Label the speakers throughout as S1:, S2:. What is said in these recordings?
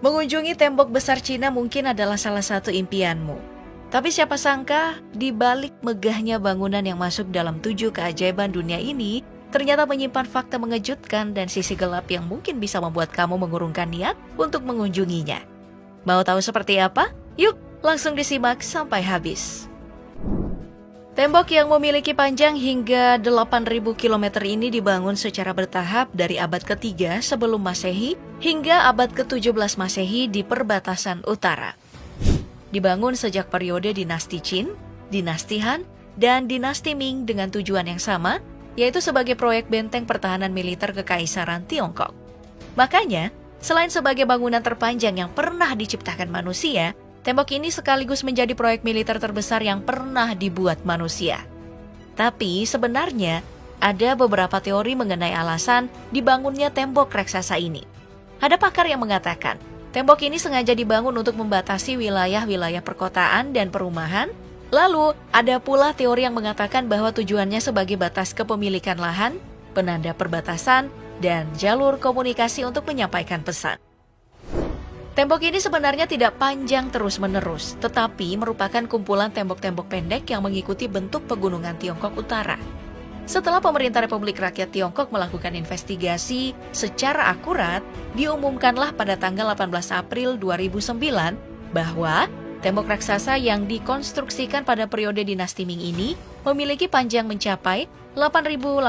S1: Mengunjungi tembok besar Cina mungkin adalah salah satu impianmu. Tapi siapa sangka, di balik megahnya bangunan yang masuk dalam 7 keajaiban dunia ini, ternyata menyimpan fakta mengejutkan dan sisi gelap yang mungkin bisa membuat kamu mengurungkan niat untuk mengunjunginya. Mau tahu seperti apa? Yuk, langsung disimak sampai habis. Tembok yang memiliki panjang hingga 8.000 km ini dibangun secara bertahap dari abad ketiga sebelum Masehi hingga abad ke-17 Masehi di perbatasan utara. Dibangun sejak periode dinasti Qin, dinasti Han, dan dinasti Ming dengan tujuan yang sama, yaitu sebagai proyek benteng pertahanan militer Kekaisaran Tiongkok. Makanya, selain sebagai bangunan terpanjang yang pernah diciptakan manusia, tembok ini sekaligus menjadi proyek militer terbesar yang pernah dibuat manusia. Tapi sebenarnya ada beberapa teori mengenai alasan dibangunnya tembok raksasa ini. Ada pakar yang mengatakan, tembok ini sengaja dibangun untuk membatasi wilayah-wilayah perkotaan dan perumahan. Lalu ada pula teori yang mengatakan bahwa tujuannya sebagai batas kepemilikan lahan, penanda perbatasan, dan jalur komunikasi untuk menyampaikan pesan. Tembok ini sebenarnya tidak panjang terus-menerus, tetapi merupakan kumpulan tembok-tembok pendek yang mengikuti bentuk pegunungan Tiongkok Utara. Setelah pemerintah Republik Rakyat Tiongkok melakukan investigasi secara akurat, diumumkanlah pada tanggal 18 April 2009 bahwa tembok raksasa yang dikonstruksikan pada periode dinasti Ming ini memiliki panjang mencapai 8.851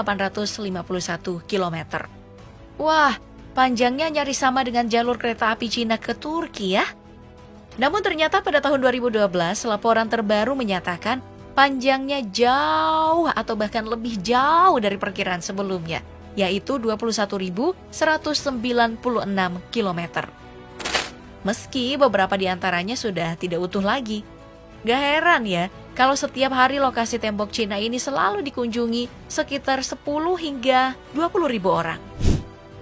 S1: km. Wah, panjangnya nyaris sama dengan jalur kereta api Cina ke Turki ya. Namun ternyata pada tahun 2012, laporan terbaru menyatakan panjangnya jauh atau bahkan lebih jauh dari perkiraan sebelumnya, yaitu 21.196 km. Meski beberapa di antaranya sudah tidak utuh lagi. Gak heran ya, kalau setiap hari lokasi tembok Cina ini selalu dikunjungi sekitar 10 hingga 20.000 orang.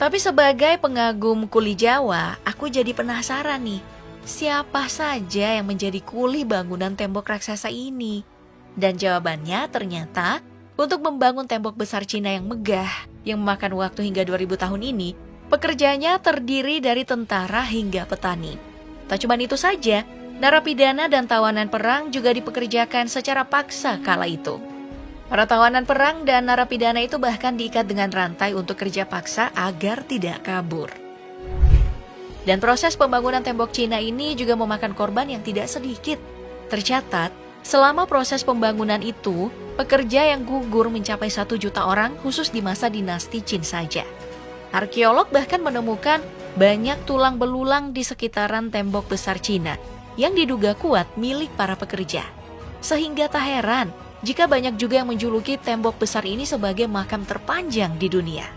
S1: Tapi sebagai pengagum kuli Jawa, aku jadi penasaran nih, siapa saja yang menjadi kuli bangunan tembok raksasa ini? Dan jawabannya ternyata, untuk membangun tembok besar Cina yang megah, yang memakan waktu hingga 2000 tahun ini, pekerjanya terdiri dari tentara hingga petani. Tak cuma itu saja, narapidana dan tawanan perang juga dipekerjakan secara paksa kala itu. Para tawanan perang dan narapidana itu bahkan diikat dengan rantai untuk kerja paksa agar tidak kabur. Dan proses pembangunan tembok Cina ini juga memakan korban yang tidak sedikit. Tercatat, selama proses pembangunan itu, pekerja yang gugur mencapai 1 juta orang khusus di masa dinasti Qin saja. Arkeolog bahkan menemukan banyak tulang belulang di sekitaran tembok besar Cina yang diduga kuat milik para pekerja. Sehingga tak heran jika banyak juga yang menjuluki tembok besar ini sebagai makam terpanjang di dunia.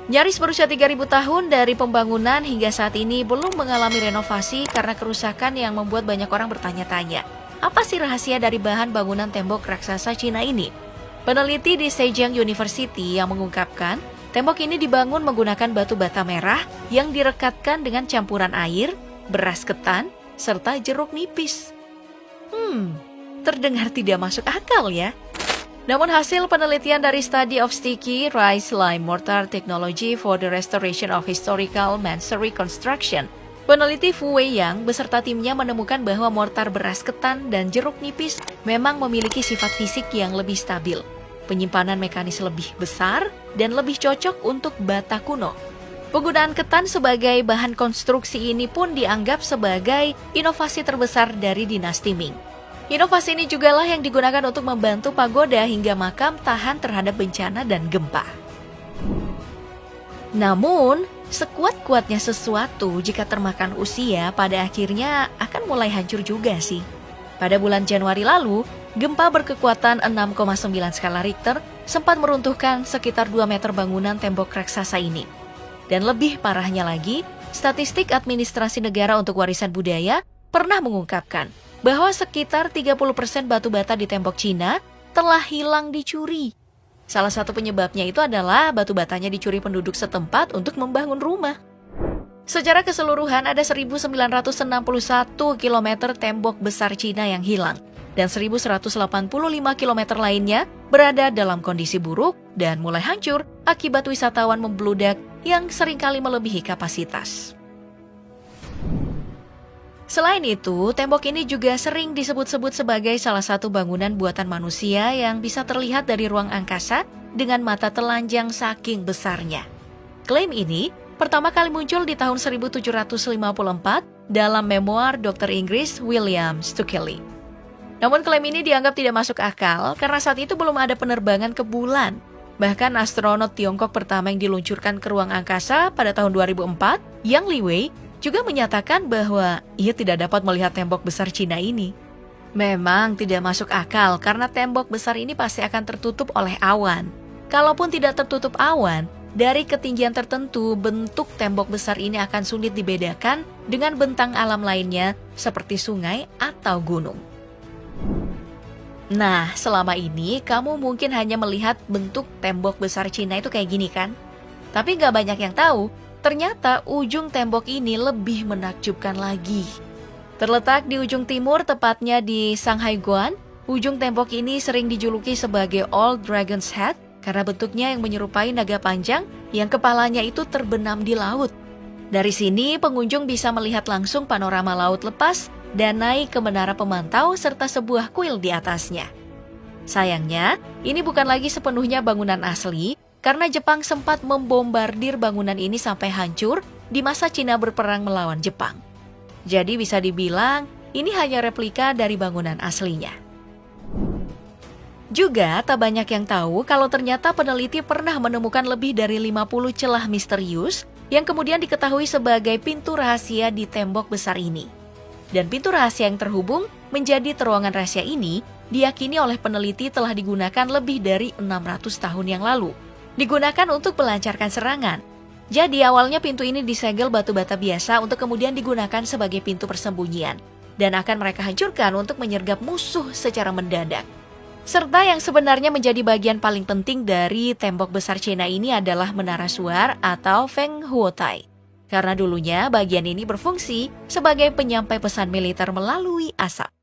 S1: Nyaris berusia 3.000 tahun dari pembangunan hingga saat ini belum mengalami renovasi karena kerusakan yang membuat banyak orang bertanya-tanya, apa sih rahasia dari bahan bangunan tembok raksasa Cina ini? Peneliti di Zhejiang University yang mengungkapkan, tembok ini dibangun menggunakan batu bata merah yang direkatkan dengan campuran air, beras ketan, serta jeruk nipis. Terdengar tidak masuk akal ya. Namun hasil penelitian dari Study of Sticky Rice Lime Mortar Technology for the Restoration of Historical Masonry Construction, peneliti Fu Weiyang beserta timnya menemukan bahwa mortar beras ketan dan jeruk nipis memang memiliki sifat fisik yang lebih stabil, penyimpanan mekanis lebih besar, dan lebih cocok untuk bata kuno. Penggunaan ketan sebagai bahan konstruksi ini pun dianggap sebagai inovasi terbesar dari dinasti Ming. Inovasi ini jugalah yang digunakan untuk membantu pagoda hingga makam tahan terhadap bencana dan gempa. Namun, sekuat-kuatnya sesuatu jika termakan usia pada akhirnya akan mulai hancur juga sih. Pada bulan Januari lalu, gempa berkekuatan 6,9 skala Richter sempat meruntuhkan sekitar 2 meter bangunan tembok raksasa ini. Dan lebih parahnya lagi, statistik administrasi negara untuk warisan budaya pernah mengungkapkan bahwa sekitar 30% batu bata di tembok Cina telah hilang dicuri. Salah satu penyebabnya itu adalah batu batanya dicuri penduduk setempat untuk membangun rumah. Secara keseluruhan ada 1.961 km tembok besar Cina yang hilang, dan 1.185 km lainnya berada dalam kondisi buruk dan mulai hancur akibat wisatawan membludak yang seringkali melebihi kapasitas. Selain itu, tembok ini juga sering disebut-sebut sebagai salah satu bangunan buatan manusia yang bisa terlihat dari ruang angkasa dengan mata telanjang saking besarnya. Klaim ini pertama kali muncul di tahun 1754 dalam memoir Dr. Inggris William Stukeley. Namun klaim ini dianggap tidak masuk akal karena saat itu belum ada penerbangan ke bulan. Bahkan astronot Tiongkok pertama yang diluncurkan ke ruang angkasa pada tahun 2004, Yang Liwei, juga menyatakan bahwa ia tidak dapat melihat tembok besar Cina ini. Memang tidak masuk akal karena tembok besar ini pasti akan tertutup oleh awan. Kalaupun tidak tertutup awan, dari ketinggian tertentu bentuk tembok besar ini akan sulit dibedakan dengan bentang alam lainnya seperti sungai atau gunung. Nah, selama ini kamu mungkin hanya melihat bentuk tembok besar Cina itu kayak gini kan? Tapi nggak banyak yang tahu, ternyata ujung tembok ini lebih menakjubkan lagi. Terletak di ujung timur, tepatnya di Shanghai-guan, ujung tembok ini sering dijuluki sebagai Old Dragon's Head karena bentuknya yang menyerupai naga panjang yang kepalanya itu terbenam di laut. Dari sini, pengunjung bisa melihat langsung panorama laut lepas dan naik ke menara pemantau serta sebuah kuil di atasnya. Sayangnya, ini bukan lagi sepenuhnya bangunan asli, karena Jepang sempat membombardir bangunan ini sampai hancur di masa Cina berperang melawan Jepang. Jadi bisa dibilang ini hanya replika dari bangunan aslinya. Juga tak banyak yang tahu kalau ternyata peneliti pernah menemukan lebih dari 50 celah misterius yang kemudian diketahui sebagai pintu rahasia di tembok besar ini. Dan pintu rahasia yang terhubung menjadi terowongan rahasia ini diyakini oleh peneliti telah digunakan lebih dari 600 tahun yang lalu. Digunakan untuk melancarkan serangan. Jadi awalnya pintu ini disegel batu bata biasa untuk kemudian digunakan sebagai pintu persembunyian. Dan akan mereka hancurkan untuk menyergap musuh secara mendadak. Serta yang sebenarnya menjadi bagian paling penting dari tembok besar Cina ini adalah menara suar atau Feng Huotai. Karena dulunya bagian ini berfungsi sebagai penyampai pesan militer melalui asap.